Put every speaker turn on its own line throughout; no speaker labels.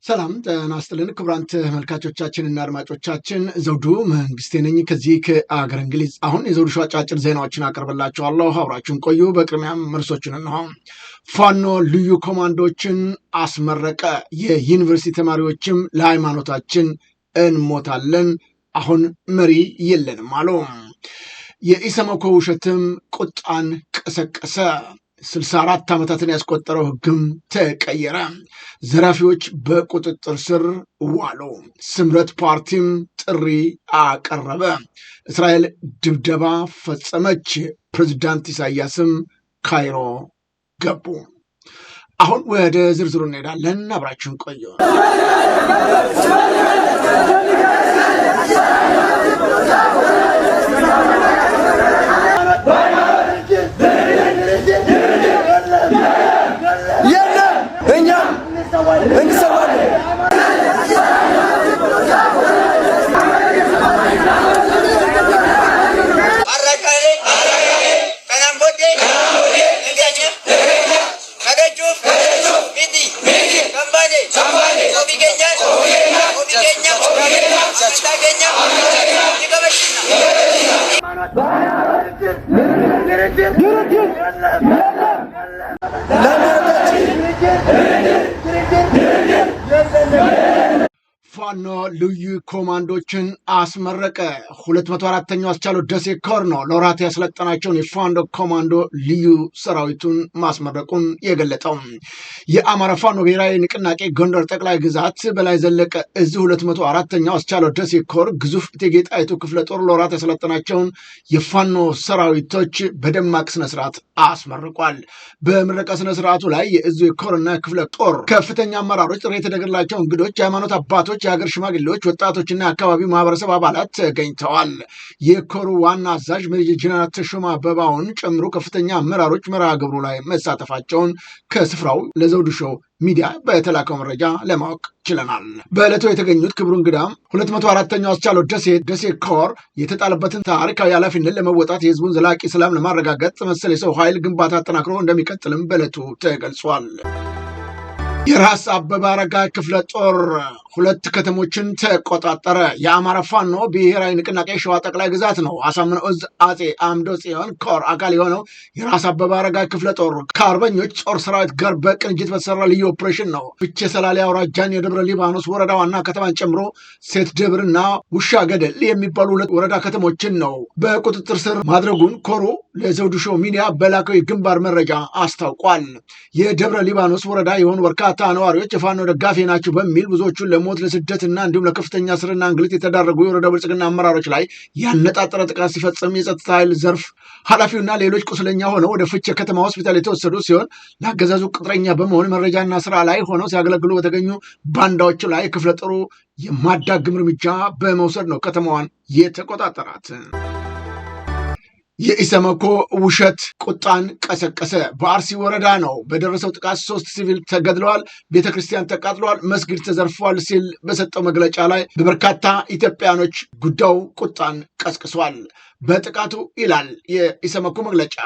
ሰላም ጤና ይስጥልን ክቡራን ተመልካቾቻችንና አድማጮቻችን ዘውዱ መንግስቴ ነኝ ከዚህ ከአገር እንግሊዝ። አሁን የዘውዱ ሾው አጫጭር ዜናዎችን አቀርብላችኋለሁ፣ አብራችሁን ቆዩ። በቅድሚያም ርዕሶቹን እንሆ። ፋኖ ልዩ ኮማንዶችን አስመረቀ። የዩኒቨርሲቲ ተማሪዎችም ለሃይማኖታችን እንሞታለን፣ አሁን መሪ የለንም አሉ። የኢሰመኮ ውሸትም ቁጣን ቀሰቀሰ። 64 ዓመታትን ያስቆጠረው ህግም ተቀየረ። ዘራፊዎች በቁጥጥር ስር ዋሉ። ስምረት ፓርቲም ጥሪ አቀረበ። እስራኤል ድብደባ ፈጸመች። ፕሬዝዳንት ኢሳያስም ካይሮ ገቡ። አሁን ወደ ዝርዝሩ እንሄዳለን። አብራችሁን ቆዩ። ፋኖ ልዩ ኮማንዶችን አስመረቀ። 204ኛው አስቻለው ደሴ ኮር ነው ለወራት ያስለጠናቸውን የፋኖ ኮማንዶ ልዩ ሰራዊቱን ማስመረቁን የገለጠው። የአማራ ፋኖ ብሔራዊ ንቅናቄ ጎንደር ጠቅላይ ግዛት በላይ ዘለቀ እዚህ 204ኛው አስቻለው ደሴ ኮር ግዙፍ እቴጌ ጣይቱ ክፍለ ጦር ለወራት ያስለጠናቸውን የፋኖ ሰራዊቶች በደማቅ ስነስርዓት አስመርቋል። በምረቃ ስነስርዓቱ ላይ የእዙ የኮርና ክፍለ ጦር ከፍተኛ አመራሮች፣ ጥሪ የተደረገላቸው እንግዶች፣ የሃይማኖት አባቶች፣ የሀገር ሽማግሌዎች፣ ወጣቶችና የአካባቢው ማህበረሰብ አባላት ተገኝተዋል። የኮሩ ዋና አዛዥ ሜጀር ጀነራል ተሾመ አበባውን ጨምሮ ከፍተኛ አመራሮች መርሃ ግብሩ ላይ መሳተፋቸውን ከስፍራው ለዘውዱ ሾው ሚዲያ በተላከው መረጃ ለማወቅ ችለናል። በዕለቱ የተገኙት ክቡር እንግዳም 204ኛው አስቻለው ደሴ ኮር የተጣለበትን ታሪካዊ ኃላፊነት ለመወጣት የህዝቡን ዘላቂ ሰላም ለማረጋገጥ መሰል የሰው ኃይል ግንባታ አጠናክሮ እንደሚቀጥልም በዕለቱ ተገልጿል። የራስ አበበ አረጋይ ክፍለ ጦር 2 ከተሞችን ተቆጣጠረ። የአማራ ፋኖ ብሔራዊ ንቅናቄ ሸዋ ጠቅላይ ግዛት ነው አሳምነው እዝ አጼ አምዶ ጽዮን ኮር አካል የሆነው የራስ አበበ አረጋይ ክፍለ ጦር ከአርበኞች ጦር ሰራዊት ጋር በቅንጅት በተሰራ ልዩ ኦፕሬሽን ነው ፍቼ ሰላሌ አውራጃን የደብረ ሊባኖስ ወረዳ ዋና ከተማን ጨምሮ ሴት ደብርና ውሻ ገደል የሚባሉ 2 ወረዳ ከተሞችን ነው በቁጥጥር ስር ማድረጉን ኮሩ ለዘውዱ ሾው ሚዲያ በላከው የግንባር መረጃ አስታውቋል። የደብረ ሊባኖስ ወረዳ የሆኑ በርካታ ነዋሪዎች የፋኖ ደጋፊ ናቸው በሚል ብዙዎቹን ለሞት ለስደትና እንዲሁም ለከፍተኛ ስርና እንግልት የተዳረጉ የወረዳ ብልጽግና አመራሮች ላይ ያነጣጠረ ጥቃት ሲፈጽም የጸጥታ ኃይል ዘርፍ ኃላፊውና ሌሎች ቁስለኛ ሆነው ወደ ፍቼ ከተማ ሆስፒታል የተወሰዱ ሲሆን ለአገዛዙ ቅጥረኛ በመሆን መረጃና ስራ ላይ ሆነው ሲያገለግሉ በተገኙ ባንዳዎች ላይ ክፍለ ጦሩ የማዳግም እርምጃ በመውሰድ ነው ከተማዋን የተቆጣጠራት። የኢሰመኮ ውሸት ቁጣን ቀሰቀሰ። በአርሲ ወረዳ ነው በደረሰው ጥቃት 3 ሲቪል ተገድለዋል፣ ቤተክርስቲያን ተቃጥለዋል፣ መስጊድ ተዘርፏል ሲል በሰጠው መግለጫ ላይ በበርካታ ኢትዮጵያኖች ጉዳዩ ቁጣን ቀስቅሷል። በጥቃቱ ይላል የኢሰመኮ መግለጫ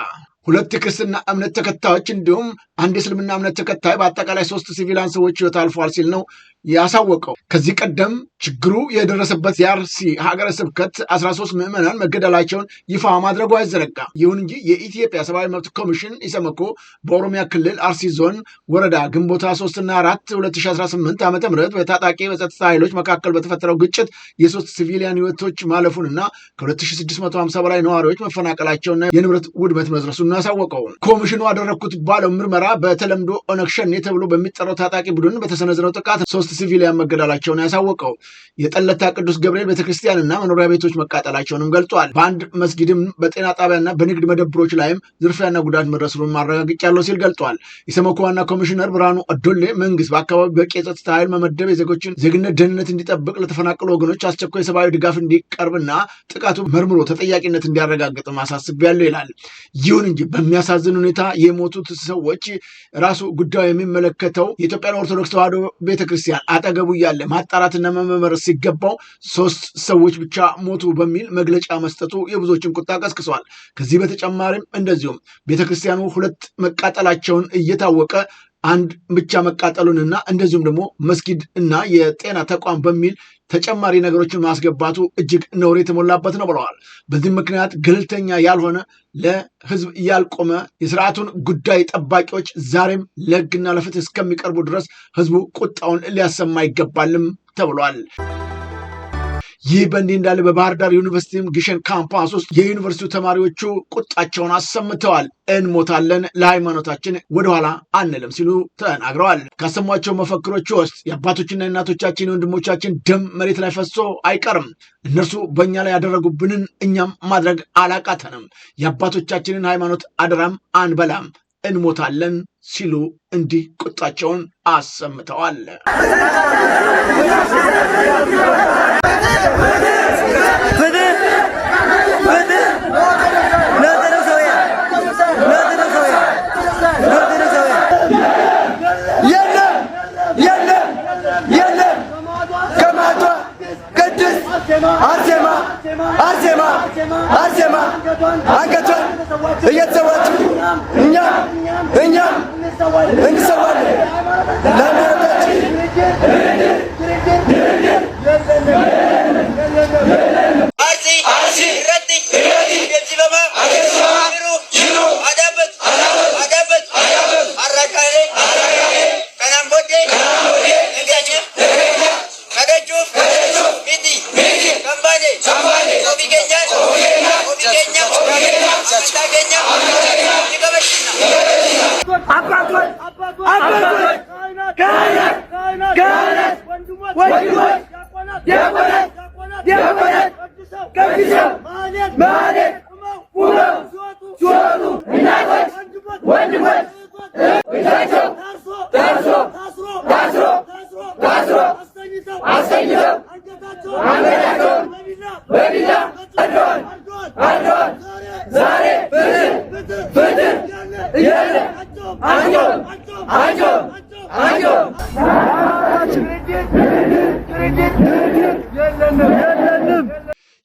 2 የክርስትና እምነት ተከታዮች እንዲሁም 1 የእስልምና እምነት ተከታይ በአጠቃላይ 3 ሲቪላን ሰዎች ህይወት አልፏል ሲል ነው ያሳወቀው። ከዚህ ቀደም ችግሩ የደረሰበት የአርሲ ሀገረ ስብከት 13 ምዕመናን መገደላቸውን ይፋ ማድረጉ አይዘነጋም። ይሁን እንጂ የኢትዮጵያ ሰብአዊ መብት ኮሚሽን ኢሰመኮ በኦሮሚያ ክልል አርሲ ዞን ወረዳ ግንቦት 3 እና 4 2018 ዓ.ም በታጣቂ በጸጥታ ኃይሎች መካከል በተፈጠረው ግጭት የ3 ሲቪሊያን ህይወቶች ማለፉንና ከ2650 በላይ ነዋሪዎች መፈናቀላቸውና የንብረት ውድመት መድረሱን አሳወቀው። ኮሚሽኑ አደረግኩት ባለው ምርመራ በተለምዶ ኦነግ ሸኔ ተብሎ በሚጠራው ታጣቂ ቡድን በተሰነዘረው ጥቃት 3 ሲቪሊያን መገደላቸውን ያሳወቀው። የጠለታ ቅዱስ ገብርኤል ቤተክርስቲያንና መኖሪያ ቤቶች መቃጠላቸውንም ገልጿል። በአንድ መስጊድም በጤና ጣቢያና በንግድ መደብሮች ላይም ዝርፊያና ጉዳት መድረሱን ማረጋግጫለሁ ሲል ገልጿል። ኢሰመኮ ዋና ኮሚሽነር ብርሃኑ አዶሌ መንግስት በአካባቢ በቂ የጸጥታ ኃይል መመደብ የዜጎችን ዜግነት ደህንነት እንዲጠብቅ፣ ለተፈናቀሉ ወገኖች አስቸኳይ ሰብአዊ ድጋፍ እንዲቀርብና ጥቃቱ መርምሮ ተጠያቂነት እንዲያረጋግጥ ማሳስቢያለሁ ይላል። ይሁን እንጂ በሚያሳዝን ሁኔታ የሞቱት ሰዎች ራሱ ጉዳዩ የሚመለከተው የኢትዮጵያ ኦርቶዶክስ ተዋሕዶ ቤተክርስቲያን አጠገቡ እያለ ማጣራትና መመርመር ሲገባው 3 ሰዎች ብቻ ሞቱ በሚል መግለጫ መስጠቱ የብዙዎችን ቁጣ ቀስቅሷል። ከዚህ በተጨማሪም እንደዚሁም ቤተክርስቲያኑ 2 መቃጠላቸውን እየታወቀ አንድ ብቻ መቃጠሉንና እንደዚሁም ደግሞ መስጊድ እና የጤና ተቋም በሚል ተጨማሪ ነገሮችን ማስገባቱ እጅግ ነውር የተሞላበት ነው ብለዋል። በዚህ ምክንያት ገለልተኛ ያልሆነ ለህዝብ ያልቆመ የስርዓቱን ጉዳይ ጠባቂዎች ዛሬም ለህግና ለፍትህ እስከሚቀርቡ ድረስ ህዝቡ ቁጣውን ሊያሰማ ይገባልም ተብሏል። ይህ በእንዲህ እንዳለ በባህር ዳር ዩኒቨርሲቲም ግሸን ካምፓስ ውስጥ የዩኒቨርሲቲው ተማሪዎቹ ቁጣቸውን አሰምተዋል። እንሞታለን፣ ለሃይማኖታችን ወደኋላ አንልም ሲሉ ተናግረዋል። ካሰሟቸው መፈክሮች ውስጥ የአባቶችና የእናቶቻችን የወንድሞቻችን ደም መሬት ላይ ፈሶ አይቀርም፣ እነርሱ በእኛ ላይ ያደረጉብንን እኛም ማድረግ አላቃተንም፣ የአባቶቻችንን ሃይማኖት አደራም አንበላም፣ እንሞታለን ሲሉ እንዲህ ቁጣቸውን አሰምተዋል።
አርሴማ አንገቷን እየተሰዋችው እኛም እንሰዋለን ለሃይማኖታችን።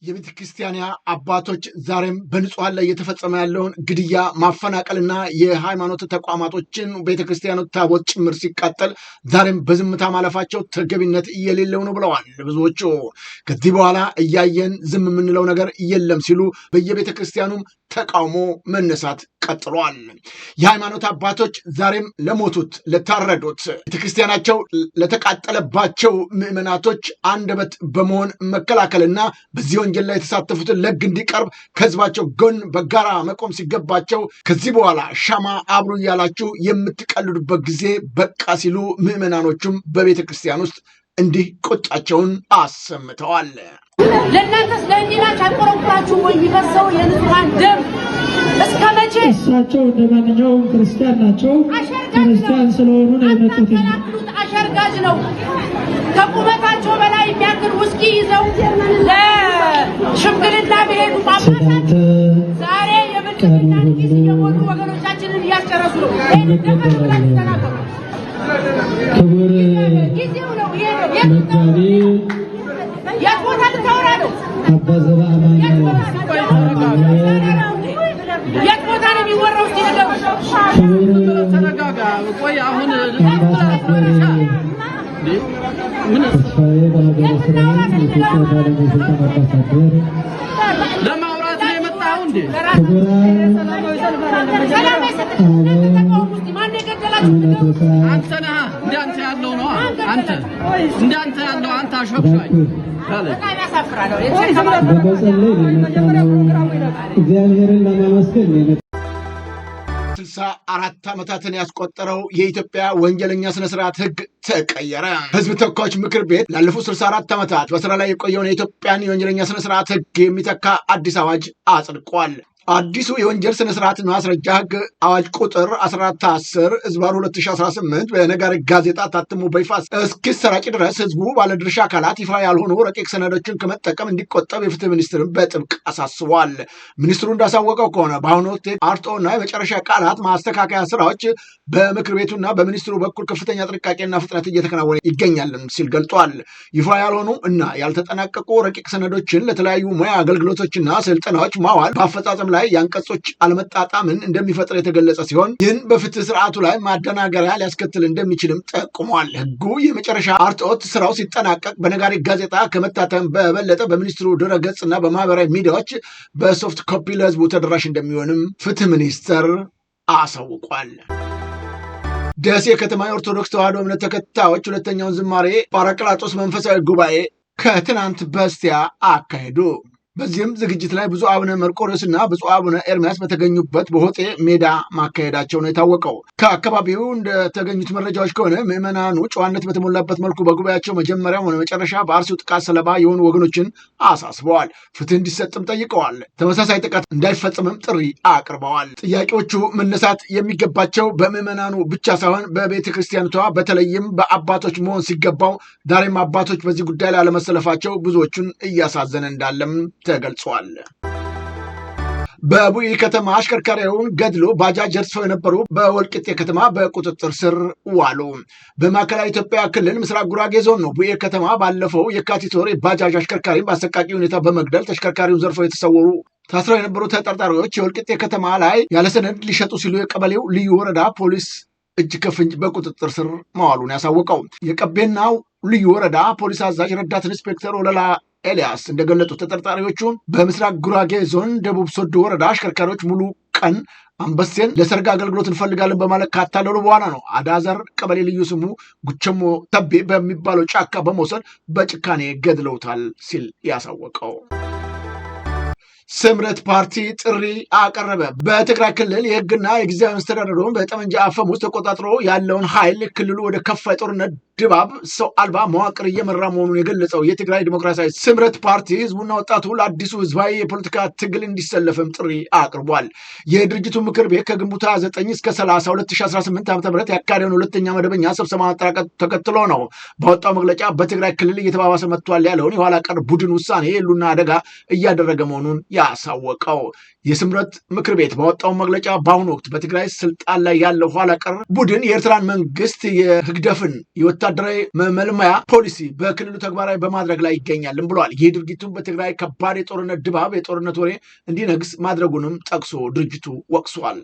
የቤተ ክርስቲያን አባቶች ዛሬም በንጹሐን ላይ እየተፈጸመ ያለውን ግድያ፣ ማፈናቀልና የሃይማኖት ተቋማቶችን ቤተክርስቲያኖች ታቦት ጭምር ሲቃጠል ዛሬም በዝምታ ማለፋቸው ተገቢነት የሌለው ነው ብለዋል ብዙዎቹ። ከዚህ በኋላ እያየን ዝም የምንለው ነገር የለም ሲሉ በየቤተ ክርስቲያኑም ተቃውሞ መነሳት ቀጥሏል። የሃይማኖት አባቶች ዛሬም ለሞቱት፣ ለታረዱት፣ ቤተክርስቲያናቸው ለተቃጠለባቸው ምዕመናቶች አንደበት በመሆን መከላከልና በዚህ ወንጀል ላይ የተሳተፉትን ለሕግ እንዲቀርብ ከህዝባቸው ጎን በጋራ መቆም ሲገባቸው ከዚህ በኋላ ሻማ አብሩ እያላችሁ የምትቀልዱበት ጊዜ በቃ ሲሉ ምዕመናኖቹም በቤተ ክርስቲያን ውስጥ እንዲህ ቁጣቸውን አሰምተዋል።
ለእናንተስ ለእንዲናች አቆረቁራችሁ ወይ የሚፈሰው የንጹሐን ደም እስከ መቼ?
እሳቸው እንደማንኛውም ክርስቲያን ናቸው። ክርስቲያን ስለሆኑ ነው የመጡት።
አሸርጋጅ ነው። ከቁመታቸው በላይ የሚያክል ውስኪ ይዘው ለሽምግልና ቢሄዱ ጳጳሳት ዛሬ የብልጽግና ጊዜ የሞሉ ወገኖቻችንን እያስጨረሱ ነው።
ክቡር መጋቢ
የት ቦታ ልታወራ ነው?
አባ ዘበአማን
የት ቦታ ነው የሚወራው? እስኪ ነገሩ
ተረጋጋ። ቆይ አሁን
ተስፋዬ በሀገረ እስራኤል የኢትዮጵያ ባለስልጣን አምባሳደር
ለማውራት ነው የመጣው እንዴ?
ክቡራን
አንተ ነህ እንዳንተ ያለው ነው። አንተ እንዳንተ ያለው አንተ አሸብሻይ
በመጸለይ ነው የመጣነው። እግዚአብሔርን ለማመስገን ነው የመጣነው።
64 ዓመታትን ያስቆጠረው የኢትዮጵያ ወንጀለኛ ስነስርዓት ህግ ተቀየረ። ህዝብ ተወካዮች ምክር ቤት ላለፉት 64 ዓመታት በስራ ላይ የቆየውን የኢትዮጵያን የወንጀለኛ ስነስርዓት ህግ የሚተካ አዲስ አዋጅ አጽድቋል። አዲሱ የወንጀል ስነስርዓት ማስረጃ ህግ አዋጅ ቁጥር 1410/2018 በነጋሪት ጋዜጣ ታትሞ በይፋ እስኪሰራጭ ድረስ ህዝቡ ባለድርሻ አካላት ይፋ ያልሆኑ ረቂቅ ሰነዶችን ከመጠቀም እንዲቆጠብ የፍትህ ሚኒስትርን በጥብቅ አሳስቧል። ሚኒስትሩ እንዳሳወቀው ከሆነ በአሁኑ ወቅት አርጦና የመጨረሻ ቃላት ማስተካከያ ስራዎች በምክር ቤቱና በሚኒስትሩ በኩል ከፍተኛ ጥንቃቄና ፍጥነት እየተከናወነ ይገኛልን ሲል ገልጿል። ይፋ ያልሆኑ እና ያልተጠናቀቁ ረቂቅ ሰነዶችን ለተለያዩ ሙያ አገልግሎቶችና ስልጠናዎች ማዋል በአፈጻጸም ላይ የአንቀጾች አለመጣጣምን እንደሚፈጥር የተገለጸ ሲሆን ይህን በፍትህ ስርዓቱ ላይ ማደናገሪያ ሊያስከትል እንደሚችልም ጠቁሟል። ህጉ የመጨረሻ አርትዖት ስራው ሲጠናቀቅ በነጋሪት ጋዜጣ ከመታተም በበለጠ በሚኒስትሩ ድረገጽ እና በማህበራዊ ሚዲያዎች በሶፍት ኮፒ ለህዝቡ ተደራሽ እንደሚሆንም ፍትህ ሚኒስቴር አሳውቋል። ደሴ ከተማ የኦርቶዶክስ ተዋሕዶ እምነት ተከታዮች ሁለተኛውን ዝማሬ ጳራቅሊጦስ መንፈሳዊ ጉባኤ ከትናንት በስቲያ አካሄዱ። በዚህም ዝግጅት ላይ ብፁዕ አቡነ መርቆሬዎስና ብፁዕ አቡነ ኤርሚያስ በተገኙበት በሆጤ ሜዳ ማካሄዳቸው ነው የታወቀው። ከአካባቢው እንደተገኙት መረጃዎች ከሆነ ምዕመናኑ ጨዋነት በተሞላበት መልኩ በጉባኤያቸው መጀመሪያ ሆነ መጨረሻ በአርሲው ጥቃት ሰለባ የሆኑ ወገኖችን አሳስበዋል። ፍትህ እንዲሰጥም ጠይቀዋል። ተመሳሳይ ጥቃት እንዳይፈጽምም ጥሪ አቅርበዋል። ጥያቄዎቹ መነሳት የሚገባቸው በምዕመናኑ ብቻ ሳይሆን በቤተ ክርስቲያኒቷ በተለይም በአባቶች መሆን ሲገባው ዛሬም አባቶች በዚህ ጉዳይ ላይ አለመሰለፋቸው ብዙዎቹን እያሳዘነ እንዳለም ተገልጿል። በቡኢ ከተማ አሽከርካሪውን ገድሎ ባጃጅ ደርሰው የነበሩ በወልቂጤ ከተማ በቁጥጥር ስር ዋሉ። በማዕከላዊ ኢትዮጵያ ክልል ምስራቅ ጉራጌ ዞን ነው ቡኢ ከተማ ባለፈው የካቲት ወር ባጃጅ አሽከርካሪን በአሰቃቂ ሁኔታ በመግደል ተሽከርካሪውን ዘርፈው የተሰወሩ ታስረው የነበሩ ተጠርጣሪዎች የወልቂጤ ከተማ ላይ ያለ ሰነድ ሊሸጡ ሲሉ የቀበሌው ልዩ ወረዳ ፖሊስ እጅ ከፍንጅ በቁጥጥር ስር መዋሉን ያሳወቀው የቀቤናው ልዩ ወረዳ ፖሊስ አዛዥ ረዳት ኢንስፔክተር ወለላ ኤልያስ እንደገለጹት ተጠርጣሪዎቹን በምስራቅ ጉራጌ ዞን ደቡብ ሶዶ ወረዳ አሽከርካሪዎች ሙሉ ቀን አንበሴን ለሰርግ አገልግሎት እንፈልጋለን በማለት ካታለሉ በኋላ ነው አዳዘር ቀበሌ ልዩ ስሙ ጉቸሞ ተቤ በሚባለው ጫካ በመውሰድ በጭካኔ ገድለውታል ሲል ያሳወቀው። ስምረት ፓርቲ ጥሪ አቀረበ። በትግራይ ክልል የህግና የጊዜያዊ መስተዳድሩን በጠመንጃ አፈሙዝ ተቆጣጥሮ ያለውን ኃይል ክልሉ ወደ ከፋ የጦርነት ድባብ ሰው አልባ መዋቅር እየመራ መሆኑን የገለጸው የትግራይ ዲሞክራሲያዊ ስምረት ፓርቲ ህዝቡና ወጣቱ ለአዲሱ ህዝባዊ የፖለቲካ ትግል እንዲሰለፍም ጥሪ አቅርቧል። የድርጅቱ ምክር ቤት ከግንቦት 29 እስከ 30 2018 ዓ.ም ያካሄደውን ሁለተኛ መደበኛ ስብሰባ ማጠናቀቅ ተከትሎ ነው ባወጣው መግለጫ በትግራይ ክልል እየተባባሰ መጥቷል ያለውን የኋላ ቀር ቡድን ውሳኔ የሉና አደጋ እያደረገ መሆኑን ያሳወቀው። የስምረት ምክር ቤት ባወጣው መግለጫ በአሁኑ ወቅት በትግራይ ስልጣን ላይ ያለው ኋላ ቀር ቡድን የኤርትራን መንግስት የህግደፍን የወታደራዊ መመልመያ ፖሊሲ በክልሉ ተግባራዊ በማድረግ ላይ ይገኛልም ብሏል። ይህ ድርጊቱን በትግራይ ከባድ የጦርነት ድባብ የጦርነት ወሬ እንዲነግስ ማድረጉንም ጠቅሶ ድርጅቱ ወቅሷል።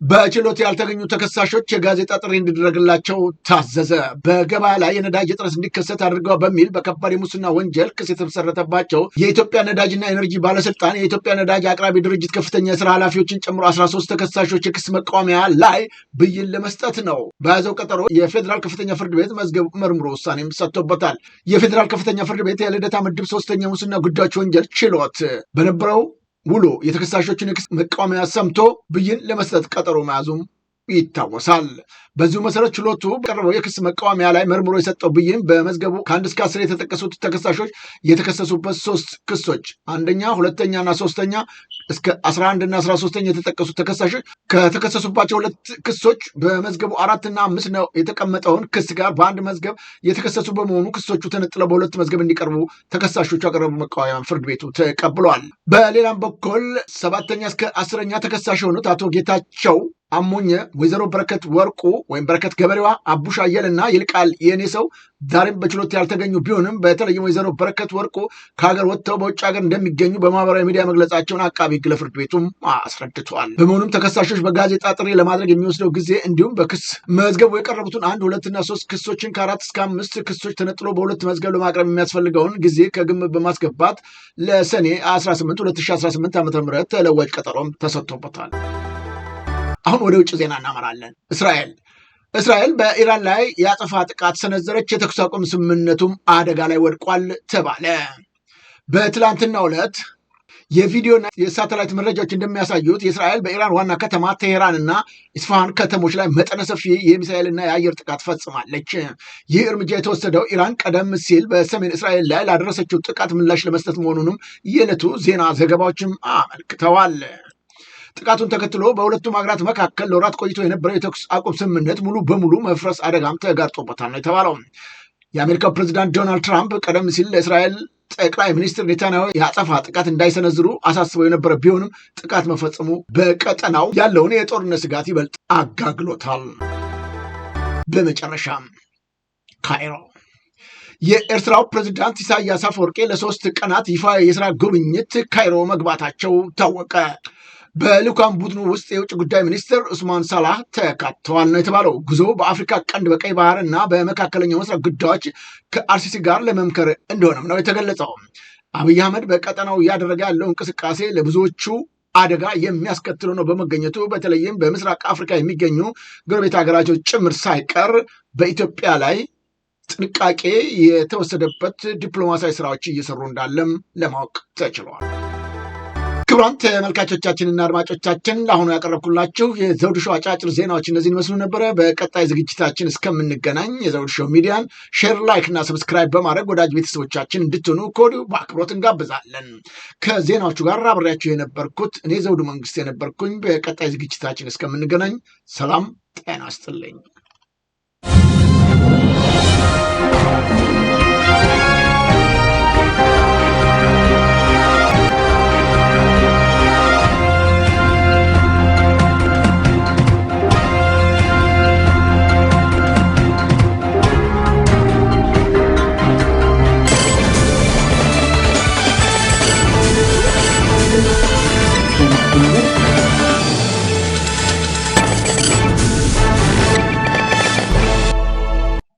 በችሎት ያልተገኙ ተከሳሾች የጋዜጣ ጥሪ እንዲደረግላቸው ታዘዘ። በገበያ ላይ የነዳጅ እጥረት እንዲከሰት አድርገው በሚል በከባድ የሙስና ወንጀል ክስ የተመሰረተባቸው የኢትዮጵያ ነዳጅና ኤነርጂ ባለስልጣን የኢትዮጵያ ነዳጅ አቅራቢ ድርጅት ከፍተኛ የስራ ኃላፊዎችን ጨምሮ 13 ተከሳሾች የክስ መቃወሚያ ላይ ብይን ለመስጠት ነው በያዘው ቀጠሮ የፌዴራል ከፍተኛ ፍርድ ቤት መዝገብ መርምሮ ውሳኔም ሰጥቶበታል። የፌዴራል ከፍተኛ ፍርድ ቤት የልደታ ምድብ 3ኛ ሙስና ጉዳዮች ወንጀል ችሎት በነበረው ውሎ የተከሳሾችን የክስ መቃወሚያ ሰምቶ ብይን ለመስጠት ቀጠሮ መያዙም ይታወሳል። በዚሁ መሰረት ችሎቱ በቀረበው የክስ መቃወሚያ ላይ መርምሮ የሰጠው ብይን በመዝገቡ ከ1 እስከ 10 የተጠቀሱት ተከሳሾች የተከሰሱበት 3 ክሶች አንደኛ፣ ሁለተኛና ሶስተኛ እስከ 11 እና 13ኛ የተጠቀሱት ተከሳሾች ከተከሰሱባቸው 2 ክሶች በመዝገቡ 4 እና 5 ነው የተቀመጠውን ክስ ጋር በአንድ መዝገብ የተከሰሱ በመሆኑ ክሶቹ ተነጥለው በ2 መዝገብ እንዲቀርቡ ተከሳሾቹ ያቀረቡ መቃወሚያ ፍርድ ቤቱ ተቀብሏል። በሌላም በኩል 7ኛ እስከ 10ኛ ተከሳሽ የሆኑት አቶ ጌታቸው አሞኘ፣ ወይዘሮ በረከት ወርቁ ወይም በረከት ገበሬዋ፣ አቡሽ አየልና ይልቃል የኔ ሰው ዛሬም በችሎት ያልተገኙ ቢሆንም በተለይም ወይዘሮ በረከት ወርቁ ከሀገር ወጥተው በውጭ ሀገር እንደሚገኙ በማህበራዊ ሚዲያ መግለጻቸውን አቃቢ ሕግ ለፍርድ ቤቱም አስረድተዋል። በመሆኑም ተከሳሾች በጋዜጣ ጥሪ ለማድረግ የሚወስደው ጊዜ እንዲሁም በክስ መዝገቡ የቀረቡትን 1፣ 2 እና 3 ክሶችን ከ4 እስከ 5 ክሶች ተነጥሎ በ2 መዝገብ ለማቅረብ የሚያስፈልገውን ጊዜ ከግምት በማስገባት ለሰኔ 18 2018 ዓ.ም ተለዋጭ ቀጠሮም ተሰጥቶበታል። አሁን ወደ ውጭ ዜና እናመራለን። እስራኤል በኢራን ላይ የአጸፋ ጥቃት ሰነዘረች። የተኩስ አቁም ስምምነቱም አደጋ ላይ ወድቋል ተባለ። በትላንትናው ዕለት የቪዲዮና የሳተላይት መረጃዎች እንደሚያሳዩት የእስራኤል በኢራን ዋና ከተማ ቴሄራንና ኢስፋሃን ከተሞች ላይ መጠነ ሰፊ የሚሳኤልና የአየር ጥቃት ፈጽማለች። ይህ እርምጃ የተወሰደው ኢራን ቀደም ሲል በሰሜን እስራኤል ላይ ላደረሰችው ጥቃት ምላሽ ለመስጠት መሆኑንም የዕለቱ ዜና ዘገባዎችም አመልክተዋል። ጥቃቱን ተከትሎ በሁለቱም ሀገራት መካከል ለወራት ቆይቶ የነበረው የተኩስ አቁም ስምምነት ሙሉ በሙሉ መፍረስ አደጋም ተጋርጦበታል ነው የተባለው። የአሜሪካው ፕሬዚዳንት ዶናልድ ትራምፕ ቀደም ሲል ለእስራኤል ጠቅላይ ሚኒስትር ኔታንያሁ የአጸፋ ጥቃት እንዳይሰነዝሩ አሳስበው የነበረ ቢሆንም ጥቃት መፈጸሙ በቀጠናው ያለውን የጦርነት ስጋት ይበልጥ አጋግሎታል። በመጨረሻም ካይሮ የኤርትራው ፕሬዝዳንት ኢሳያስ አፈወርቄ ለ3 ቀናት ይፋ የስራ ጉብኝት ካይሮ መግባታቸው ታወቀ። በልኡካን ቡድኑ ውስጥ የውጭ ጉዳይ ሚኒስትር ኡስማን ሳላህ ተካተዋል ነው የተባለው። ጉዞ በአፍሪካ ቀንድ በቀይ ባህር እና በመካከለኛው ምስራቅ ጉዳዮች ከአርሲሲ ጋር ለመምከር እንደሆነም ነው የተገለጸው። አብይ አህመድ በቀጠናው እያደረገ ያለው እንቅስቃሴ ለብዙዎቹ አደጋ የሚያስከትለው ነው በመገኘቱ በተለይም በምስራቅ አፍሪካ የሚገኙ ጎረቤት ሀገራቶች ጭምር ሳይቀር በኢትዮጵያ ላይ ጥንቃቄ የተወሰደበት ዲፕሎማሲያዊ ስራዎች እየሰሩ እንዳለም ለማወቅ ተችሏል። ክቡራን ተመልካቾቻችንና አድማጮቻችን ለአሁኑ ያቀረብኩላችሁ የዘውዱ ሾው አጫጭር ዜናዎች እነዚህን ይመስሉ ነበረ። በቀጣይ ዝግጅታችን እስከምንገናኝ የዘውዱ ሾው ሚዲያን ሼር፣ ላይክ እና ሰብስክራይብ በማድረግ ወዳጅ ቤተሰቦቻችን እንድትሆኑ ከወዲሁ በአክብሮት እንጋብዛለን። ከዜናዎቹ ጋር አብሬያችሁ የነበርኩት እኔ ዘውዱ መንግስት የነበርኩኝ። በቀጣይ ዝግጅታችን እስከምንገናኝ ሰላም ጤና ይስጥልኝ።